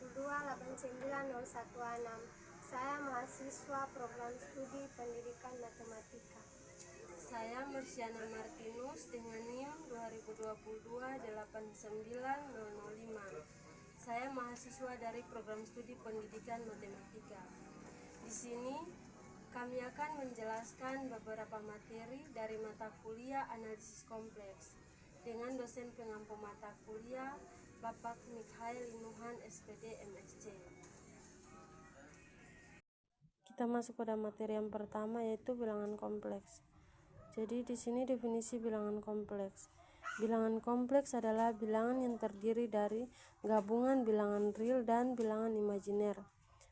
282890116. Saya mahasiswa program studi pendidikan matematika. Saya Mersiana Martinus dengan NIM 2022-89005. Saya mahasiswa dari program studi pendidikan matematika. Di sini kami akan menjelaskan beberapa materi dari mata kuliah analisis kompleks dengan dosen pengampu mata kuliah Bapak Mikhail Linuhan SPD MSc. Kita masuk pada materi yang pertama, yaitu bilangan kompleks. Jadi di sini definisi bilangan kompleks. Bilangan kompleks adalah bilangan yang terdiri dari gabungan bilangan real dan bilangan imajiner.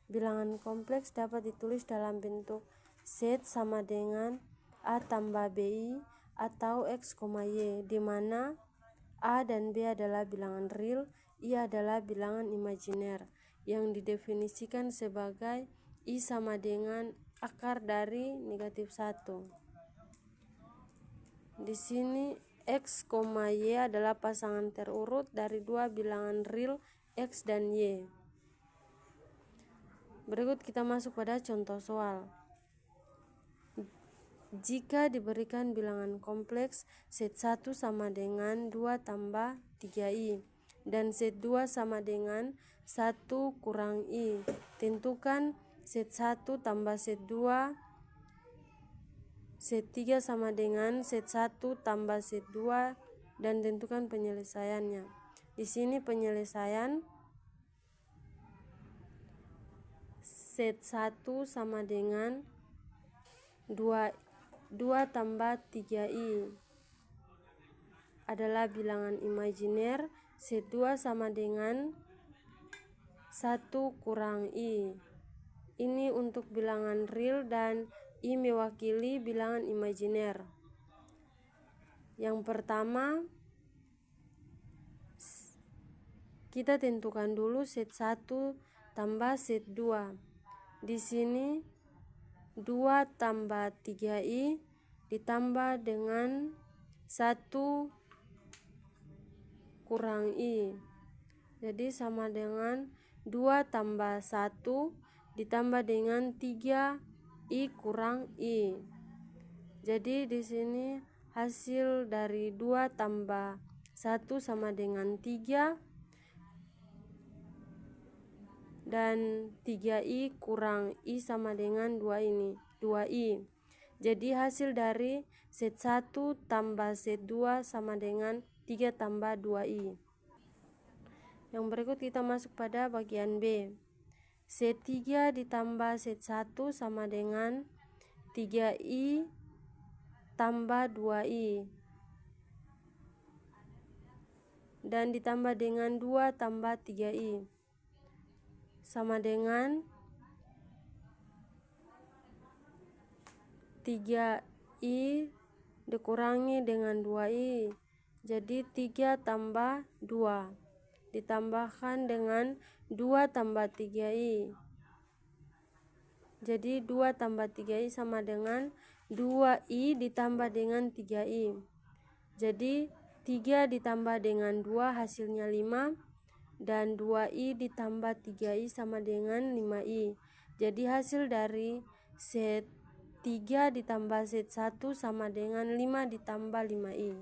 Bilangan kompleks dapat ditulis dalam bentuk Z sama dengan A tambah BI atau X, Y, di mana A dan B adalah bilangan real, I adalah bilangan imajiner yang didefinisikan sebagai I sama dengan akar dari negatif 1. Di sini X, Y adalah pasangan terurut dari dua bilangan real X dan Y. Berikut kita masuk pada contoh soal. Jika diberikan bilangan kompleks Z1 sama dengan 2 tambah 3I dan Z2 sama dengan 1 kurang I, tentukan Z1 tambah Z2, Z3 sama dengan Z1 tambah Z2 dan tentukan penyelesaiannya. Di sini penyelesaian Z1 sama dengan 2 tambah 3I adalah bilangan imajiner, Z2 sama dengan 1 kurang I. Ini untuk bilangan real dan I mewakili bilangan imajiner. Yang pertama, kita tentukan dulu Z1 tambah Z2. Di sini 2 tambah 3I ditambah dengan 1 kurang I. Jadi sama dengan 2 tambah 1 ditambah dengan 3I kurang I. Jadi di sini hasil dari 2 tambah 1 sama dengan 3 dan 3I kurang I sama dengan 2I. Jadi hasil dari Z1 tambah Z2 sama dengan 3 tambah 2I. Yang berikut kita masuk pada bagian B. Z3 ditambah Z1 sama dengan 3I tambah 2I dan ditambah dengan 2 tambah 3I sama dengan 3I dikurangi dengan 2I, jadi 3 tambah 2 ditambahkan dengan 2 tambah 3I, jadi 2 tambah 3I sama dengan 2I ditambah dengan 3I, jadi 3 ditambah dengan 2 hasilnya 5 dan 2I ditambah 3I sama dengan 5I. Jadi hasil dari Z3 ditambah Z1 sama dengan 5 ditambah 5I.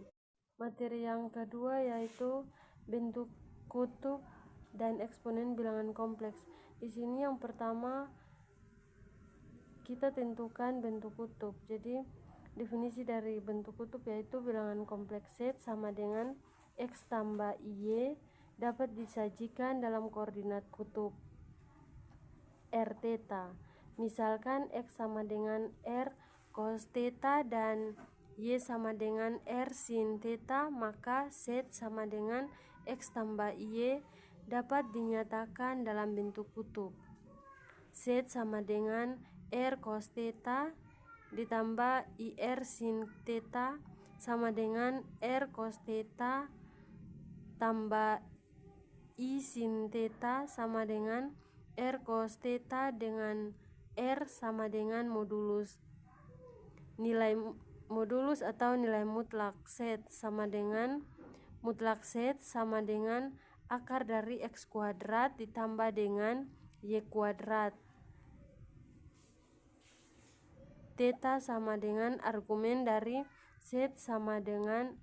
Materi yang kedua yaitu bentuk kutub dan eksponen bilangan kompleks. Di sini yang pertama kita tentukan bentuk kutub. Jadi definisi dari bentuk kutub yaitu bilangan kompleks Z sama dengan X tambah Y dapat disajikan dalam koordinat kutub R theta. Misalkan X sama dengan R cos theta dan Y sama dengan R sin theta, maka Z sama dengan X tambah Y dapat dinyatakan dalam bentuk kutub. Z sama dengan R cos theta ditambah IR sin theta sama dengan R cos theta tambah I sin theta sama dengan R cos theta dengan R sama dengan modulus. Nilai modulus atau nilai mutlak Z sama dengan mutlak Z sama dengan akar dari X kuadrat ditambah dengan Y kuadrat. Theta sama dengan argumen dari Z sama dengan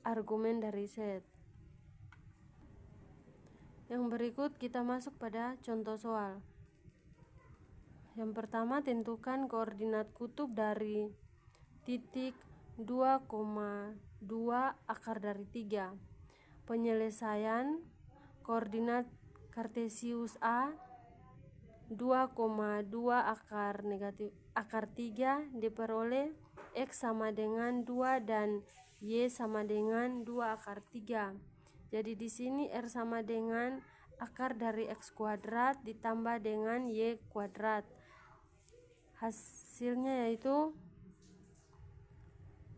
argumen dari Z. Yang berikut kita masuk pada contoh soal. Yang pertama, tentukan koordinat kutub dari titik 2,2 akar dari 3. Penyelesaian koordinat Kartesius A 2,2 akar 3 diperoleh X sama dengan 2 dan Y sama dengan 2 akar 3. Jadi di sini R sama dengan akar dari X kuadrat ditambah dengan Y kuadrat. Hasilnya yaitu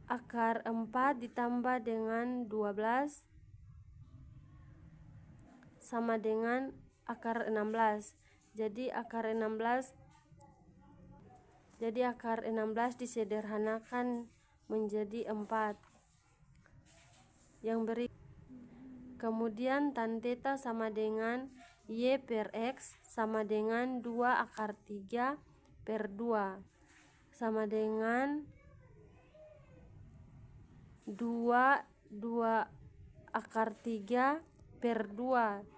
akar 4 ditambah dengan 12 sama dengan akar 16. Jadi akar 16 disederhanakan menjadi 4. Yang berikut, kemudian tan theta sama dengan Y per X sama dengan 2 akar 3 per 2 sama dengan 2 akar 3 per 2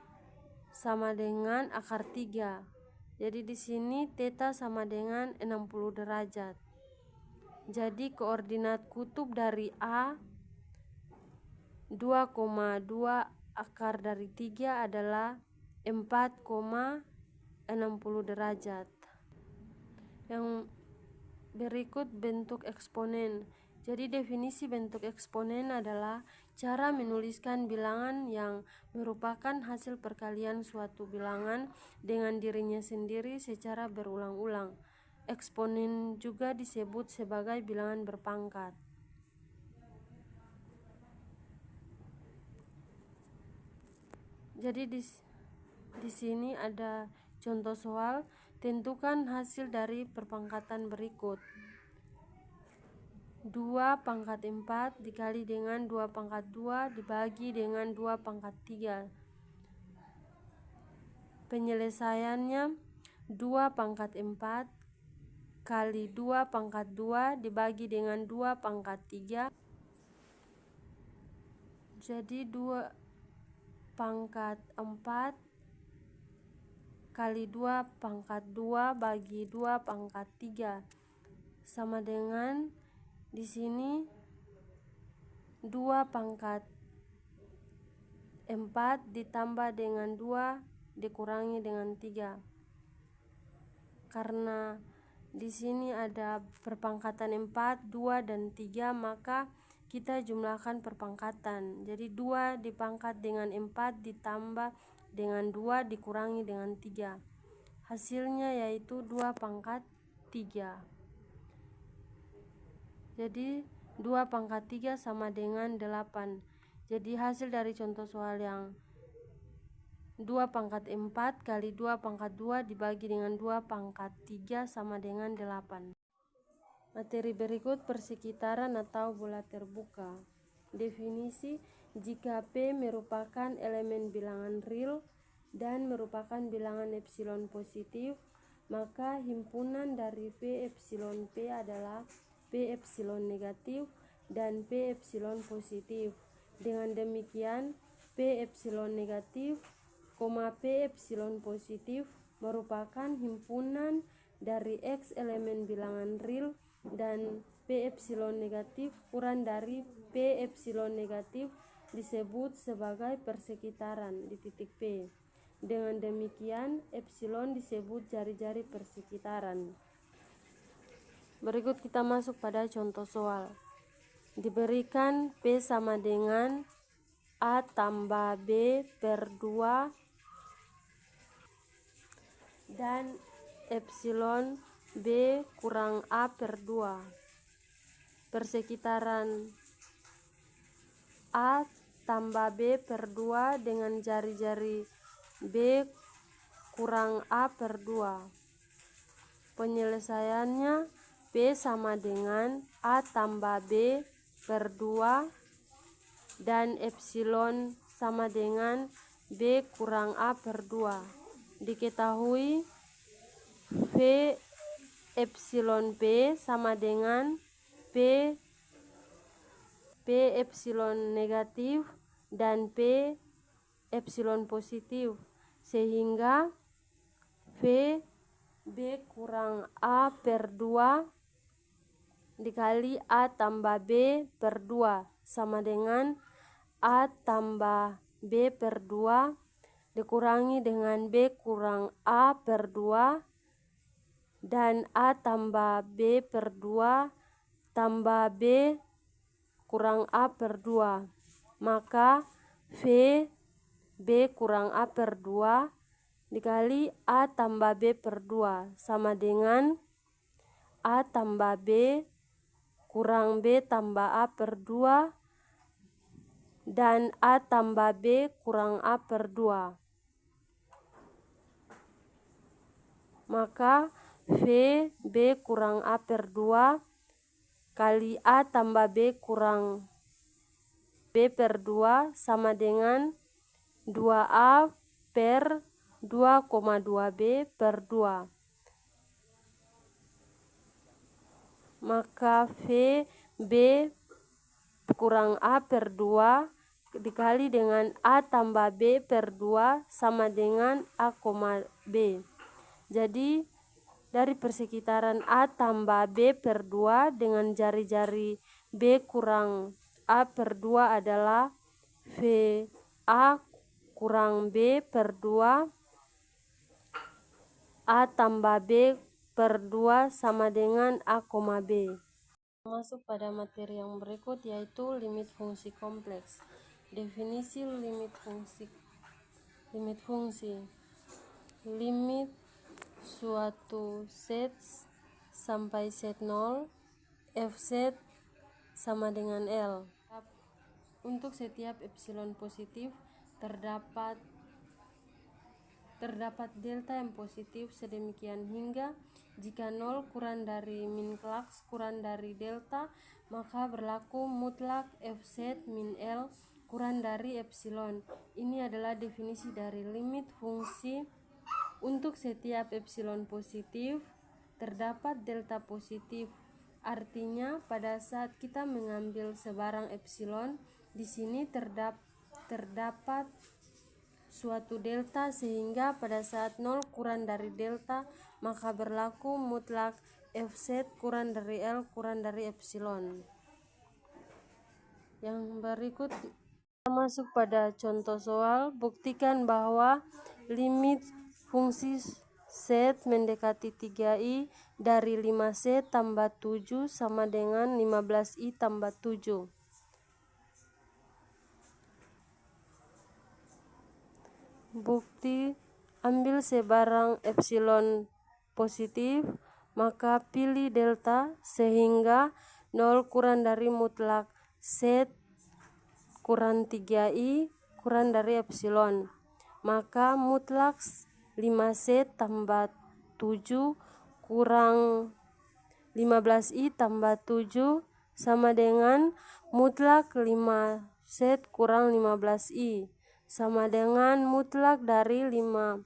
sama dengan akar 3. Jadi di sini theta sama dengan 60 derajat. Jadi koordinat kutub dari A 2,2 akar dari 3 adalah 4,60 derajat. Yang berikut bentuk eksponen. Jadi definisi bentuk eksponen adalah cara menuliskan bilangan yang merupakan hasil perkalian suatu bilangan dengan dirinya sendiri secara berulang-ulang. Eksponen juga disebut sebagai bilangan berpangkat. Jadi di sini ada contoh soal, tentukan hasil dari perpangkatan berikut. 2 pangkat 4 dikali dengan 2 pangkat 2 dibagi dengan 2 pangkat 3. Penyelesaiannya 2 pangkat 4 kali 2 pangkat 2 dibagi dengan 2 pangkat 3. Jadi 2 pangkat 4 kali 2 pangkat 2 bagi 2 pangkat 3 sama dengan di sini 2 pangkat 4 ditambah dengan 2 dikurangi dengan 3. Karena di sini ada perpangkatan 4, 2 dan 3, maka kita jumlahkan perpangkatan. Jadi 2 dipangkat dengan 4 ditambah dengan 2 dikurangi dengan 3. Hasilnya yaitu 2 pangkat 3. Jadi 2 pangkat 3 sama dengan 8. Jadi hasil dari contoh soal yang 2 pangkat 4 kali 2 pangkat 2 dibagi dengan 2 pangkat 3 sama dengan 8. Materi berikut persekitaran atau bola terbuka. Definisi, jika P merupakan elemen bilangan real dan merupakan bilangan epsilon positif, maka himpunan dari P epsilon P adalah P epsilon negatif dan P epsilon positif. Dengan demikian, P epsilon negatif, P epsilon positif merupakan himpunan dari X elemen bilangan real dan P epsilon negatif kurang dari P epsilon negatif disebut sebagai persekitaran di titik P. Dengan demikian, epsilon disebut jari-jari persekitaran. Berikut kita masuk pada contoh soal. Diberikan P sama dengan A tambah B per 2 dan epsilon B kurang A per 2. Persekitaran A tambah B per 2 dengan jari-jari B kurang A per 2. Penyelesaiannya P sama dengan A tambah B per 2 dan epsilon sama dengan B kurang A per 2. Diketahui V epsilon P sama dengan P epsilon negatif dan P epsilon positif, sehingga V B kurang A per 2 dikali A tambah B per 2 sama dengan A tambah B per 2 dikurangi dengan B kurang A per 2 dan A tambah B per 2 tambah B kurang A per 2. Maka V B kurang A per 2 dikali A tambah B per 2 sama dengan A tambah B kurang B tambah A per 2 dan A tambah B kurang A per 2. Maka V B kurang A per 2 kali A tambah B kurang B per 2 sama dengan 2A per 2,2B per 2. Maka V B kurang A per 2 dikali dengan A tambah B per 2 sama dengan A, B. Jadi dari persekitaran A tambah B per 2 dengan jari-jari B kurang A per 2 adalah V A kurang B per 2 A tambah B per 2 sama dengan A, B. Masuk pada materi yang berikut, yaitu limit fungsi kompleks. Definisi limit fungsi. Limit suatu set sampai set 0 f set sama dengan L. Untuk setiap epsilon positif terdapat delta yang positif sedemikian hingga jika 0 kurang dari min klaks kurang dari delta, maka berlaku mutlak f set min L kurang dari epsilon. Ini adalah definisi dari limit fungsi. Untuk setiap epsilon positif terdapat delta positif. Artinya pada saat kita mengambil sebarang epsilon, di sini terdapat suatu delta, sehingga pada saat 0 kurang dari delta maka berlaku mutlak f set kurang dari L kurang dari epsilon. Yang berikut kita masuk pada contoh soal. Buktikan bahwa limit fungsi set mendekati 3i dari 5c tambah 7 sama dengan 15i tambah 7. Bukti, ambil sebarang epsilon positif, maka pilih delta sehingga 0 kurang dari mutlak set kurang 3i kurang dari epsilon. Maka mutlak 5c tambah 7 kurang 15i tambah 7 sama dengan mutlak 5 set kurang 15i sama dengan mutlak dari 5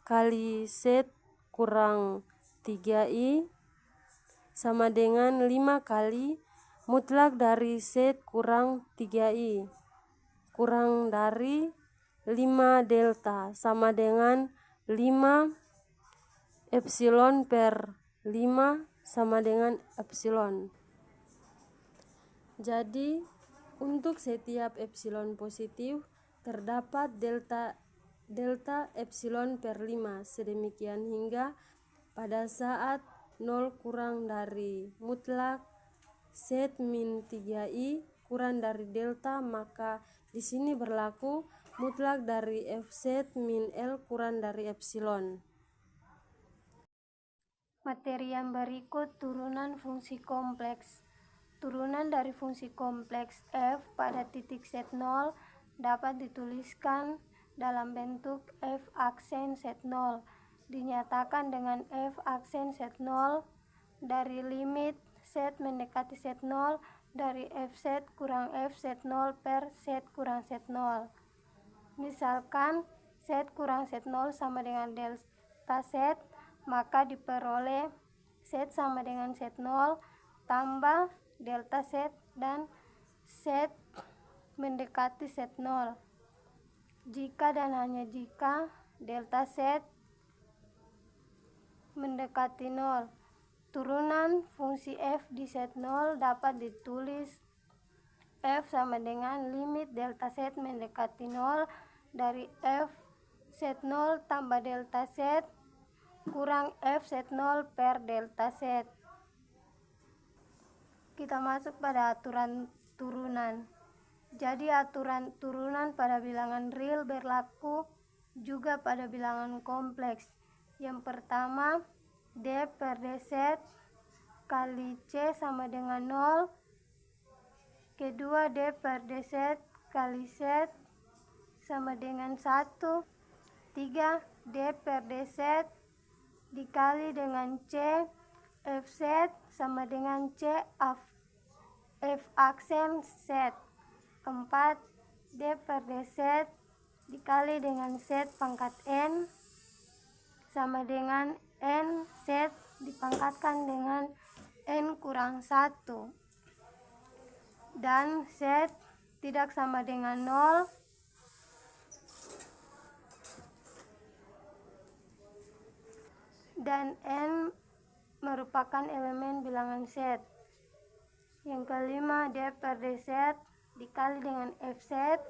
kali set kurang 3i sama dengan 5 kali mutlak dari set kurang 3i kurang dari 5 delta sama dengan 5 epsilon per 5 sama dengan epsilon. Jadi untuk setiap epsilon positif terdapat delta epsilon per 5 sedemikian hingga pada saat 0 kurang dari mutlak set min 3i kurang dari delta, maka di sini berlaku mutlak dari f set min L kurang dari epsilon. Materi yang berikut turunan fungsi kompleks. Turunan dari fungsi kompleks f pada titik set 0 dapat dituliskan dalam bentuk f aksen set 0. Dinyatakan dengan f aksen set 0 dari limit set mendekati set 0 dari f set kurang f set 0 per set kurang set 0. Misalkan Z kurang Z0 sama dengan delta Z, maka diperoleh Z sama dengan Z0 tambah delta Z dan Z mendekati Z0. Jika dan hanya jika delta Z mendekati 0, turunan fungsi f di Z0 dapat ditulis f sama dengan limit delta Z mendekati 0 dari f Z0 tambah delta Z kurang f Z0 per delta Z. Kita masuk pada aturan turunan. Jadi aturan turunan pada bilangan real berlaku juga pada bilangan kompleks. Yang pertama, D per dz kali C sama dengan 0. Kedua, D per dz kali Z sama dengan 1. 3, D per dz dikali dengan C Fz sama dengan C F aksen Z. 4, D per dz dikali dengan Z pangkat N sama dengan N Z dipangkatkan dengan N kurang 1. Dan Z tidak sama dengan 0. Dan N merupakan elemen bilangan Z. Yang kelima, D per dz dikali dengan Fz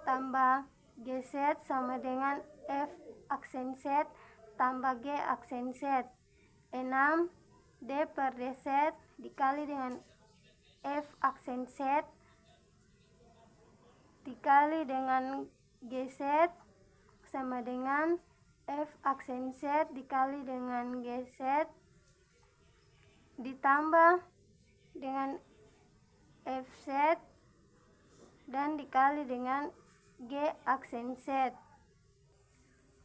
tambah Gz sama dengan F aksen Z tambah G aksen Z. 6, D per dz dikali dengan F aksen Z dikali dengan Gz sama dengan F aksen Z dikali dengan Gz ditambah dengan Fz dan dikali dengan G aksen Z.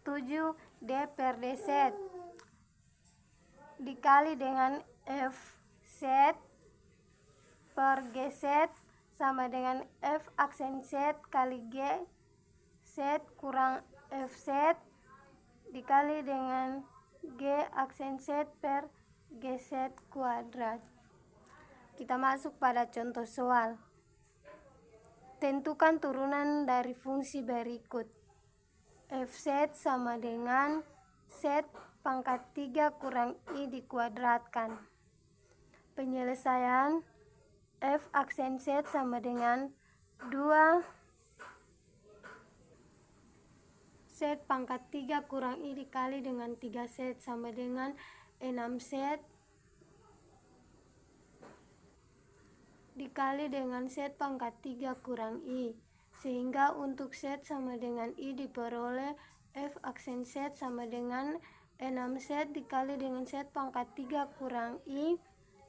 7, D per dz dikali dengan Fz per Gz sama dengan F aksen Z kali G Z kurang Fz dikali dengan G aksen Z per Gz kuadrat. Kita masuk pada contoh soal. Tentukan turunan dari fungsi berikut. Fz sama dengan Z pangkat 3 kurang I dikuadratkan. Penyelesaian, F aksen Z sama dengan 2 Z pangkat 3 kurang I dikali dengan 3Z sama dengan 6Z dikali dengan Z pangkat 3 kurang I. Sehingga untuk Z sama dengan I diperoleh F aksen Z sama dengan 6Z dikali dengan Z pangkat 3 kurang I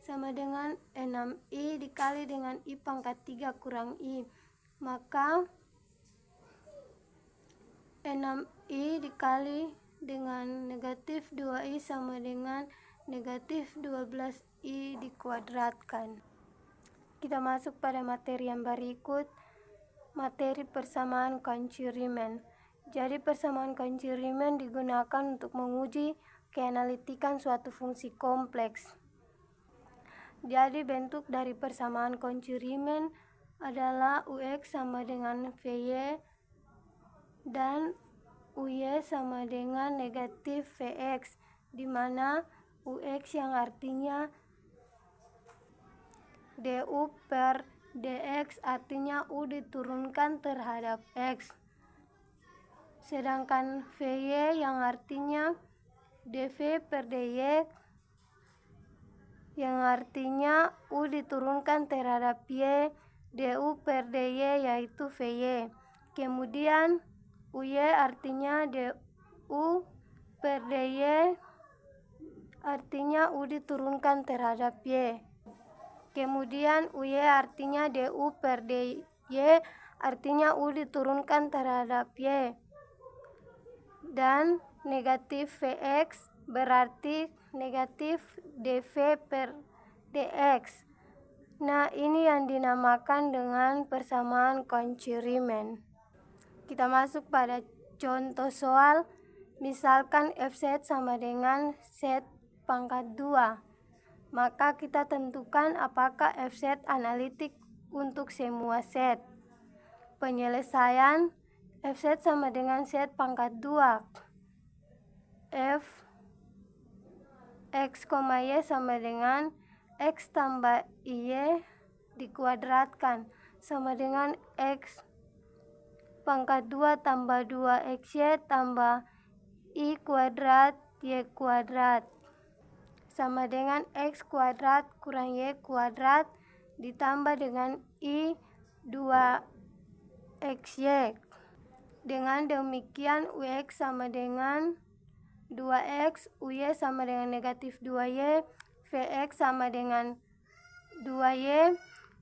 sama dengan 6I dikali dengan I pangkat 3 kurang I. Maka 6I dikali dengan negatif 2I sama dengan negatif 12I dikuadratkan. Kita masuk pada materi yang berikut, materi persamaan kunci Riemann. Jadi persamaan kunci Riemann digunakan untuk menguji keanalitikan suatu fungsi kompleks. Jadi bentuk dari persamaan kunci Riemann adalah Ux sama dengan Vy dan Uy sama dengan negatif Vx, di mana Ux yang artinya du per dx artinya u diturunkan terhadap x, sedangkan Vy yang artinya dv per dy yang artinya u diturunkan terhadap y du per dy yaitu Vy. Kemudian Uy artinya du per dy artinya u diturunkan terhadap y. Kemudian Uy artinya du per dy artinya u diturunkan terhadap y. Dan negatif Vx berarti negatif dv per dx. Nah, ini yang dinamakan dengan persamaan kunci Riemann. Kita masuk pada contoh soal. Misalkan Fz sama dengan Z pangkat 2. Maka kita tentukan apakah Fz analitik untuk semua set. Penyelesaian Fz sama dengan Z pangkat 2. F X, Y sama dengan X tambah Y dikuadratkan sama dengan X pangkat 2 tambah 2XY tambah Y kuadrat Y kuadrat sama dengan X kuadrat kurang Y kuadrat ditambah dengan I 2XY. Dengan demikian UX sama dengan 2X, UY sama dengan negatif 2Y, VX sama dengan 2Y,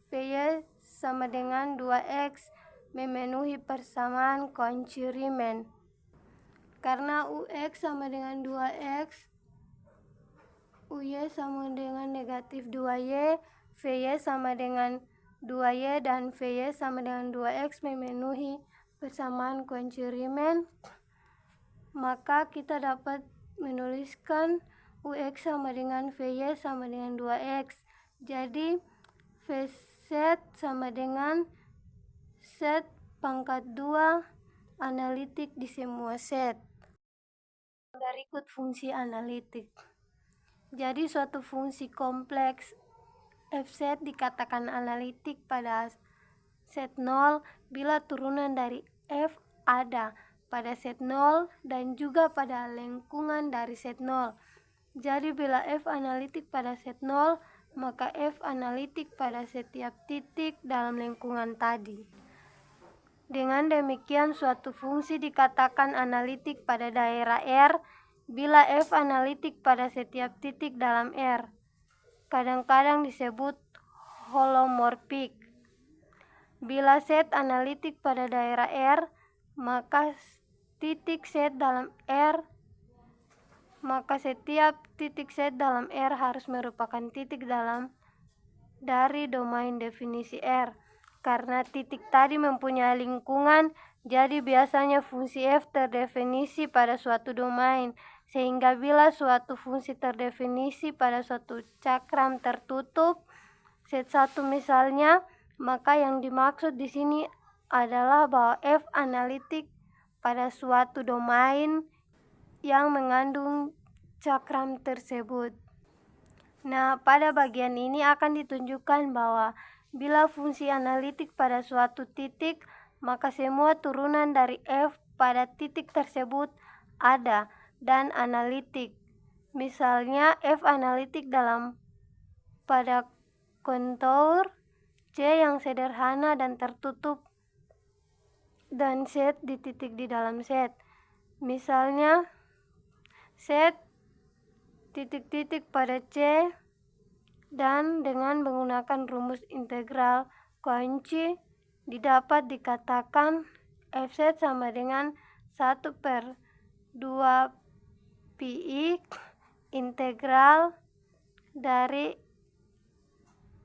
VY sama dengan 2X memenuhi persamaan kunci Riemann. Karena UX sama dengan 2X, UY sama dengan negatif 2Y, VY sama dengan 2Y, dan VY sama dengan 2X memenuhi persamaan kunci Riemann, maka kita dapat menuliskan UX sama dengan VY sama dengan 2X. Jadi VZ sama dengan Z pangkat 2 analitik di semua set. Berikut fungsi analitik. Jadi suatu fungsi kompleks Fz dikatakan analitik pada set 0 bila turunan dari F ada pada set 0 dan juga pada lingkungan dari set 0. Jadi bila F analitik pada set 0, maka F analitik pada setiap titik dalam lingkungan tadi. Dengan demikian suatu fungsi dikatakan analitik pada daerah R bila F analitik pada setiap titik dalam R. Kadang-kadang disebut holomorfik. Bila set analitik pada daerah R, maka titik set dalam R, maka setiap titik set dalam R harus merupakan titik dalam dari domain definisi R. Karena titik tadi mempunyai lingkungan, jadi biasanya fungsi F terdefinisi pada suatu domain, sehingga bila suatu fungsi terdefinisi pada suatu cakram tertutup, set 1 misalnya, maka yang dimaksud di sini adalah bahwa F analitik pada suatu domain yang mengandung cakram tersebut. Nah, pada bagian ini akan ditunjukkan bahwa bila fungsi analitik pada suatu titik, maka semua turunan dari F pada titik tersebut ada dan analitik. Misalnya F analitik pada kontur C yang sederhana dan tertutup dan set di titik di dalam set. Misalnya set titik-titik pada C dan dengan menggunakan rumus integral kunci didapat dikatakan Fz sama dengan 1/2 pi integral dari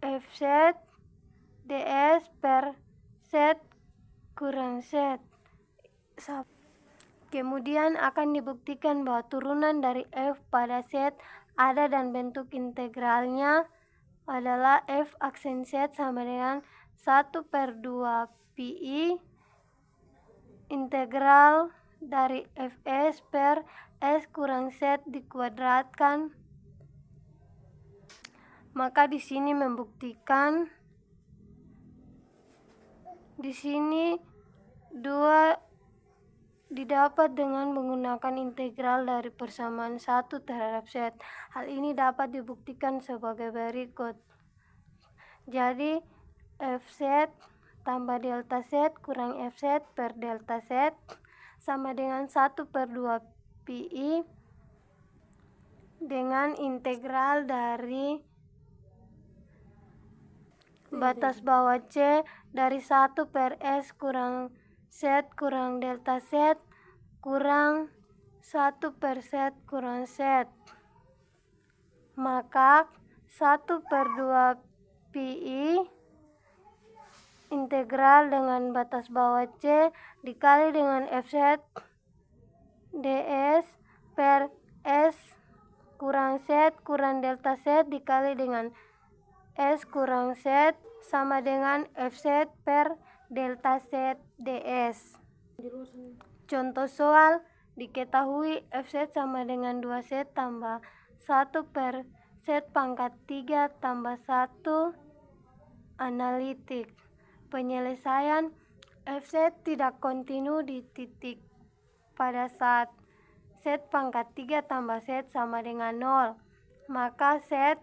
Fz ds per z kurang z. Kemudian akan dibuktikan bahwa turunan dari F pada set ada dan bentuk integralnya adalah F aksen Z sama dengan 1/2 pi integral dari Fs per S kurang Z dikuadratkan. Maka di sini membuktikan di sini 2 didapat dengan menggunakan integral dari persamaan 1 terhadap Z. Hal ini dapat dibuktikan sebagai berikut. Jadi Fz tambah delta Z kurang Fz per delta Z sama dengan 1/2 pi dengan integral dari batas bawah C dari 1/S kurang Z kurang delta Z kurang 1/Z kurang Z. Maka 1/2 pi integral dengan batas bawah C dikali dengan Fz ds per S kurang Z kurang delta Z dikali dengan S kurang Z sama dengan Fz per delta Z ds. Contoh soal, diketahui Fz sama dengan 2Z tambah 1 per Z pangkat 3 tambah 1 analitik. Penyelesaian Fz tidak kontinu di titik pada saat Z pangkat 3 tambah Z sama dengan 0. Maka Z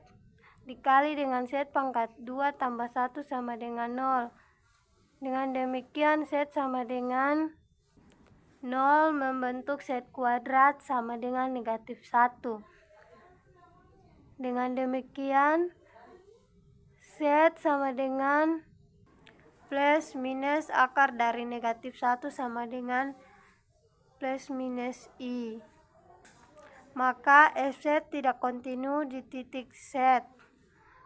dikali dengan Z pangkat 2 tambah 1 sama dengan 0. Dengan demikian Z sama dengan 0 membentuk Z kuadrat sama dengan negatif 1. Dengan demikian Z sama dengan plus minus akar dari negatif 1 sama dengan plus minus I. Maka Fz tidak kontinu di titik Z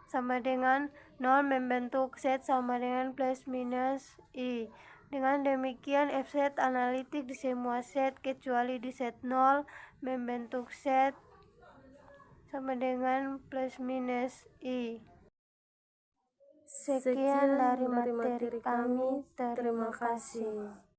sama dengan 0 membentuk Z sama dengan plus minus I. Dengan demikian Fz analitik di semua Z kecuali di Z0 membentuk Z sama dengan plus minus I. Sekian dari materi kami. Terima kasih.